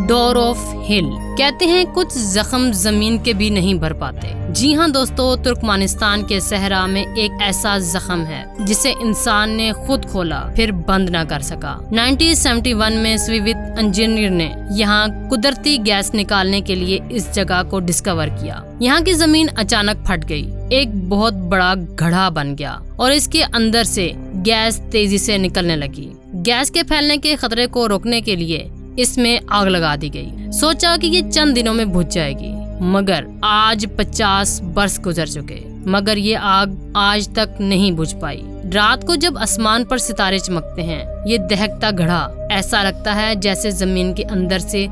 ڈور of ہل۔ کہتے ہیں کچھ زخم زمین کے بھی نہیں بھر پاتے۔ جی ہاں دوستو، ترکمانستان کے صحرا میں ایک ایسا زخم ہے جسے انسان نے خود کھولا پھر بند نہ کر سکا۔ 1971 میں سوویت انجینئر نے یہاں قدرتی گیس نکالنے کے لیے اس جگہ کو ڈسکور کیا۔ یہاں کی زمین اچانک پھٹ گئی، ایک بہت بڑا گڑھا بن گیا اور اس کے اندر سے گیس تیزی سے نکلنے لگی۔ گیس کے پھیلنے کے خطرے کو روکنے کے لیے اس میں آگ لگا دی گئی۔ سوچا کہ یہ چند دنوں میں بجھ جائے گی، مگر آج 50 برس گزر چکے مگر یہ آگ آج تک نہیں بجھ پائی۔ رات کو جب آسمان پر ستارے چمکتے ہیں، یہ دہکتا گڑھا ایسا لگتا ہے جیسے زمین کے اندر سے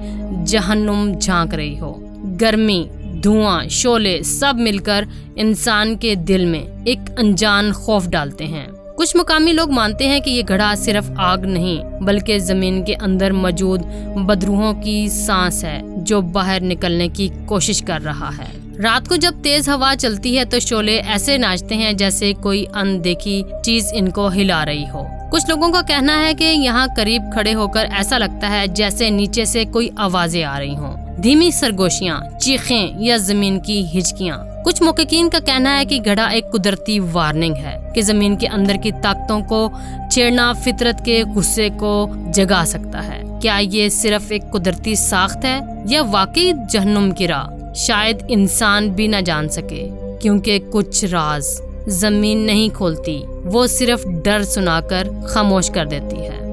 جہنم جھانک رہی ہو۔ گرمی، دھواں، شعلے سب مل کر انسان کے دل میں ایک انجان خوف ڈالتے ہیں۔ کچھ مقامی لوگ مانتے ہیں کہ یہ گڑھا صرف آگ نہیں بلکہ زمین کے اندر موجود بدروحوں کی سانس ہے جو باہر نکلنے کی کوشش کر رہا ہے۔ رات کو جب تیز ہوا چلتی ہے تو شعلے ایسے ناچتے ہیں جیسے کوئی اندیکھی چیز ان کو ہلا رہی ہو۔ کچھ لوگوں کا کہنا ہے کہ یہاں قریب کھڑے ہو کر ایسا لگتا ہے جیسے نیچے سے کوئی آوازیں آ رہی ہوں، دھیمی سرگوشیاں، چیخیں یا زمین کی ہچکیاں۔ کچھ محققین کا کہنا ہے کہ گڑھا ایک قدرتی وارننگ ہے کہ زمین کے اندر کی طاقتوں کو چھیڑنا فطرت کے غصے کو جگا سکتا ہے۔ کیا یہ صرف ایک قدرتی ساخت ہے یا واقعی جہنم کی راہ؟ شاید انسان بھی نہ جان سکے، کیونکہ کچھ راز زمین نہیں کھولتی، وہ صرف ڈر سنا کر خاموش کر دیتی ہے۔